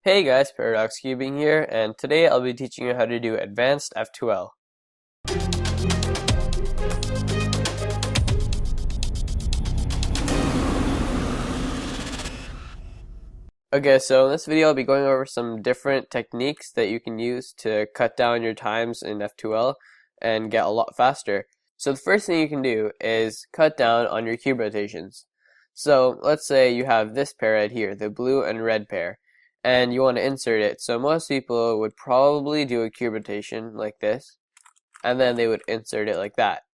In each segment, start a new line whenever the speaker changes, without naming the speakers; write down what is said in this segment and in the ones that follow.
Hey guys, Paradox Cubing here, and today I'll be teaching you how to do advanced F2L. Okay, so in this video I'll be going over some different techniques that you can use to cut down your times in F2L and get a lot faster. So the first thing you can do is cut down on your cube rotations. So let's say you have this pair right here, the blue and red pair, and you want to insert it. So most people would probably do a cube rotation like this, and then they would insert it like that.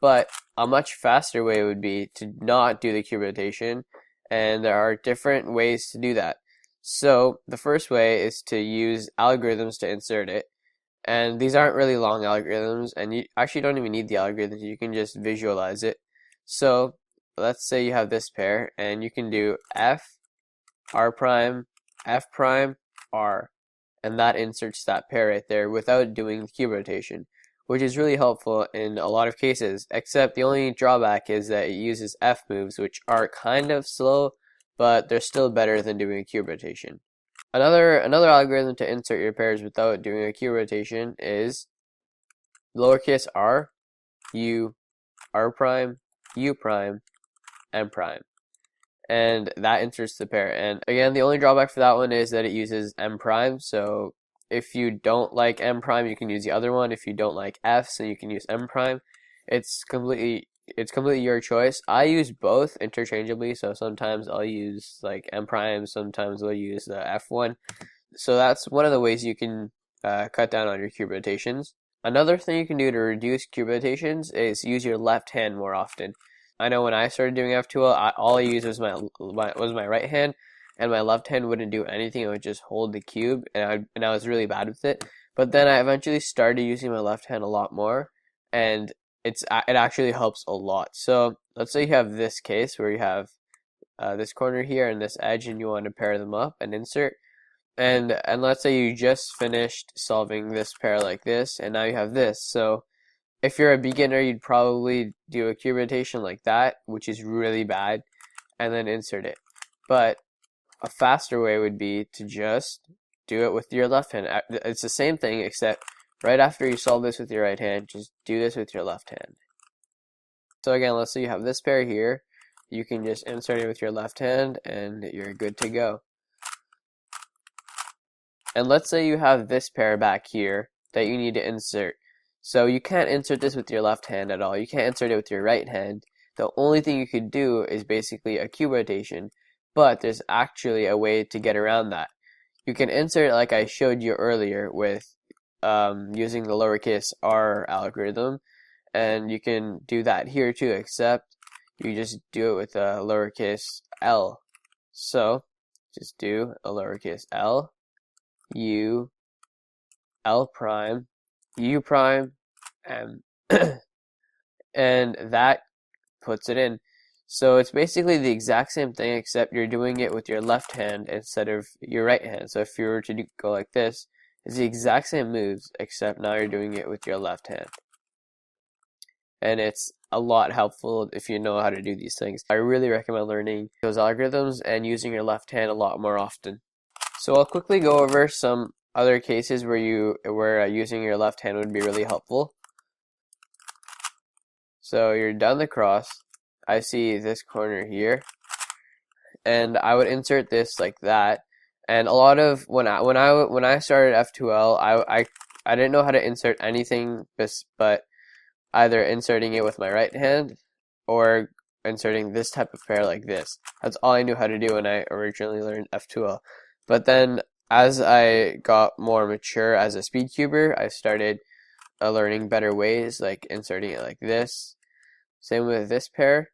But a much faster way would be to not do the cube rotation, and there are different ways to do that. So the first way is to use algorithms to insert it, and these aren't really long algorithms, and you actually don't even need the algorithms, you can just visualize it. So let's say you have this pair, and you can do F, R prime, F prime, R, and that inserts that pair right there without doing the cube rotation, which is really helpful in a lot of cases, except the only drawback is that it uses F moves, which are kind of slow, but they're still better than doing a cube rotation. Another algorithm to insert your pairs without doing a cube rotation is lowercase r, u, r prime, u prime, m prime. And that inserts the pair. And again, the only drawback for that one is that it uses m prime, so if you don't like m prime, you can use the other one. If you don't like f, so you can use m prime. It's completely your choice. I use both interchangeably, so sometimes I'll use like m prime, sometimes I'll use the f one. So that's one of the ways you can cut down on your cube rotations. Another thing you can do to reduce cube rotations is use your left hand more often. I know when I started doing F2L, all I used was my right hand, and my left hand wouldn't do anything. It would just hold the cube, and I was really bad with it. But then I eventually started using my left hand a lot more, and it actually helps a lot. So let's say you have this case where you have this corner here and this edge, and you want to pair them up and insert. And let's say you just finished solving this pair like this, and now you have this. So if you're a beginner, you'd probably do a cube rotation like that, which is really bad, and then insert it. But a faster way would be to just do it with your left hand. It's the same thing, except right after you solve this with your right hand, just do this with your left hand. So again, let's say you have this pair here. You can just insert it with your left hand, and you're good to go. And let's say you have this pair back here that you need to insert. So you can't insert this with your left hand at all. You can't insert it with your right hand. The only thing you could do is basically a cube rotation, but there's actually a way to get around that. You can insert it like I showed you earlier with using the lowercase r algorithm, and you can do that here too, except you just do it with a lowercase l. So just do a lowercase l, u, l prime, u prime, and and that puts it in. So it's basically the exact same thing, except you're doing it with your left hand instead of your right hand. So if you were to go like this, it's the exact same moves, except now you're doing it with your left hand. And it's a lot helpful if you know how to do these things. I really recommend learning those algorithms and using your left hand a lot more often. So I'll quickly go over some other cases where using your left hand would be really helpful. So you're done the cross. I see this corner here, and I would insert this like that. And a lot of when I started F2L, I didn't know how to insert anything but either inserting it with my right hand or inserting this type of pair like this. That's all I knew how to do when I originally learned F2L. But then as I got more mature as a speed cuber, I started learning better ways, like inserting it like this. Same with this pair,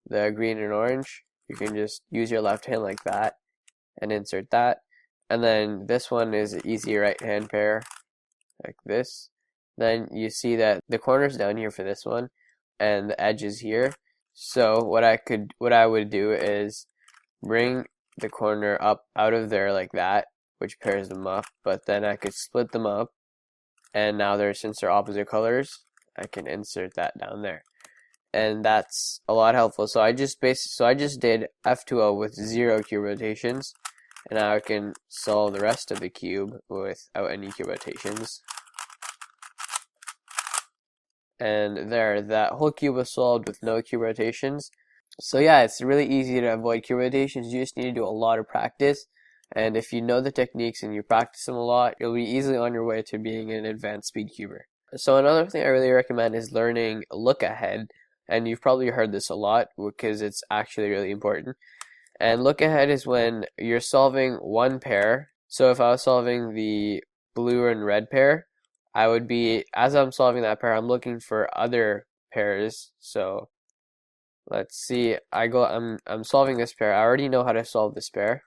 the green and orange. You can just use your left hand like that and insert that. And then this one is an easy right hand pair, like this. Then you see that the corner's down here for this one, and the edge is here. So what I would do is bring the corner up out of there like that, which pairs them up, but then I could split them up, and now since they're opposite colors, I can insert that down there. And that's a lot helpful. So I just did F2L with 0 cube rotations, And now I can solve the rest of the cube without any cube rotations. And there, that whole cube was solved with no cube rotations. So yeah, it's really easy to avoid cube rotations. You just need to do a lot of practice. And if you know the techniques and you practice them a lot, you'll be easily on your way to being an advanced speed cuber. So another thing I really recommend is learning look ahead. And you've probably heard this a lot because it's actually really important. And look ahead is when you're solving one pair. So if I was solving the blue and red pair, I would be, as I'm solving that pair, I'm looking for other pairs. So let's see, I'm solving this pair. I already know how to solve this pair.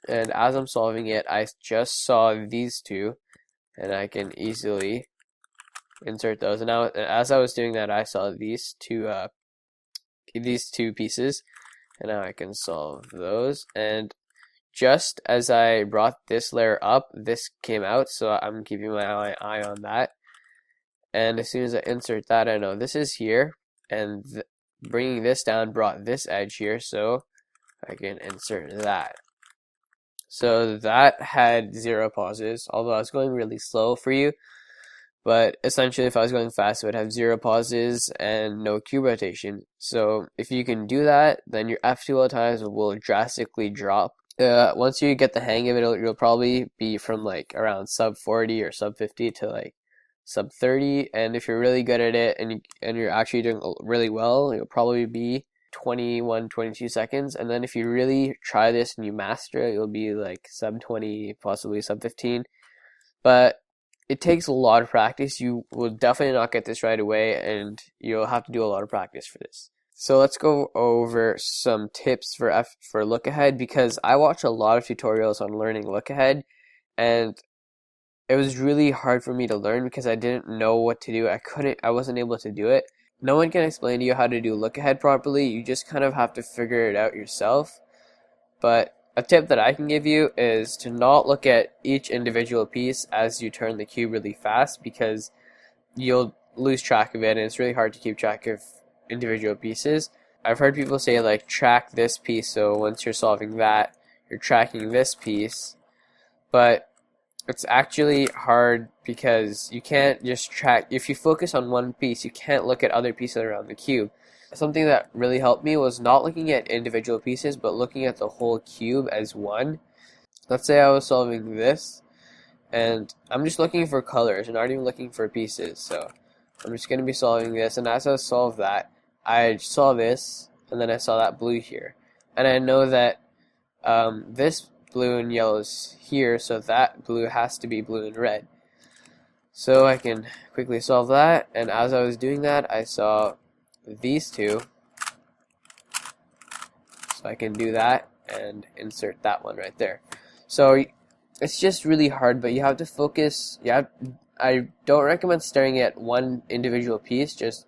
And as I'm solving it, I just saw these two, and I can easily insert those. And now, as I was doing that, I saw these two pieces, and now I can solve those. And just as I brought this layer up, this came out, so I'm keeping my eye on that. And as soon as I insert that, I know this is here, and bringing this down brought this edge here, so I can insert that. So that had 0 pauses, although I was going really slow for you. But essentially, if I was going fast, it would have 0 pauses and no cube rotation. So if you can do that, then your F2L times will drastically drop. Once you get the hang of it, you'll probably be from like around sub 40 or sub 50 to like sub 30. And if you're really good at it and you're actually doing really well, you'll probably be 21, 22 seconds. And then if you really try this and you master it, you'll be like sub 20, possibly sub 15. But it takes a lot of practice. You will definitely not get this right away, and you'll have to do a lot of practice for this. So let's go over some tips for look ahead, because I watch a lot of tutorials on learning look ahead, and it was really hard for me to learn because I didn't know what to do. I wasn't able to do it. No one can explain to you how to do look ahead properly. You just kind of have to figure it out yourself. But a tip that I can give you is to not look at each individual piece as you turn the cube really fast, because you'll lose track of it, and it's really hard to keep track of individual pieces. I've heard people say like track this piece, so once you're solving that, you're tracking this piece, but it's actually hard because you can't just track. If you focus on one piece, you can't look at other pieces around the cube. Something that really helped me was not looking at individual pieces, but looking at the whole cube as one. Let's say I was solving this, and I'm just looking for colors and not even looking for pieces. So I'm just going to be solving this, and as I solve that, I saw this, and then I saw that blue here. And I know that this blue and yellow is here, so that blue has to be blue and red. So I can quickly solve that, and as I was doing that, I saw these two, so I can do that and insert that one right there. So it's just really hard, but you have to focus. I don't recommend staring at one individual piece. Just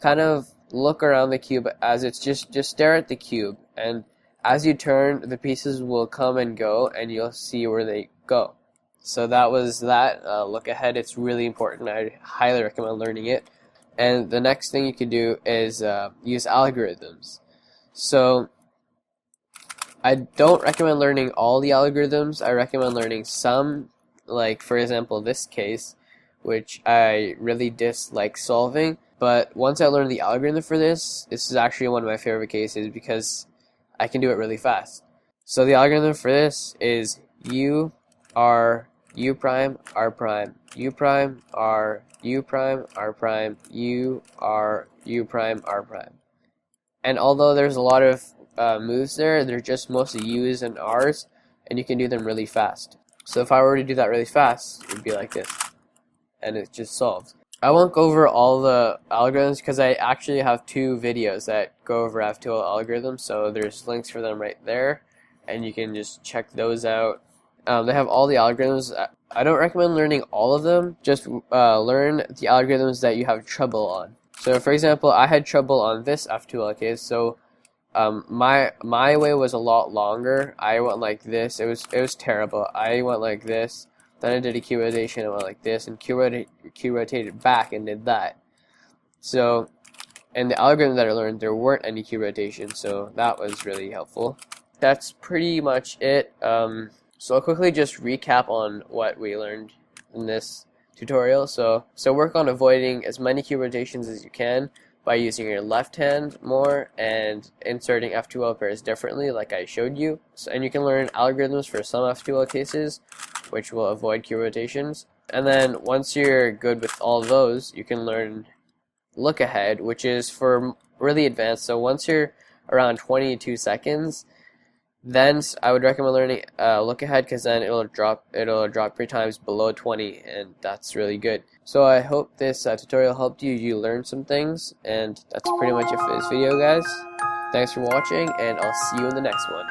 kind of look around the cube as it's just stare at the cube, and as you turn, the pieces will come and go, and you'll see where they go. So that was that. Look ahead. It's really important. I highly recommend learning it. And the next thing you can do is use algorithms. So I don't recommend learning all the algorithms. I recommend learning some, like for example this case, which I really dislike solving. But once I learned the algorithm for this is actually one of my favorite cases because I can do it really fast. So the algorithm for this is U, R, U prime, R prime, U prime, R, U prime, R prime, U, R, U prime, R prime. And although there's a lot of moves there, they're just mostly U's and R's, and you can do them really fast. So if I were to do that really fast, it would be like this, and it's just solved. I won't go over all the algorithms because I actually have 2 videos that go over F2L algorithms, so there's links for them right there, and you can just check those out. They have all the algorithms. I don't recommend learning all of them. Just learn the algorithms that you have trouble on. So for example, I had trouble on this F2L case, so my way was a lot longer. I went like this. It was terrible. I went like this. Then I did a Q rotation. I went like this, and Q rotated back and did that. So, and the algorithm that I learned, there weren't any Q rotations, so that was really helpful. that's pretty much it. So I'll quickly just recap on what we learned in this tutorial. So work on avoiding as many key rotations as you can by using your left hand more and inserting F2L pairs differently like I showed you. And you can learn algorithms for some F2L cases which will avoid key rotations. And then once you're good with all those, you can learn look ahead, which is for really advanced. So once you're around 22 seconds, then I would recommend learning look ahead, because then it'll drop 3 times below 20, and that's really good. So I hope this tutorial helped you learned some things, and that's pretty much it for this video, guys. Thanks for watching, and I'll see you in the next one.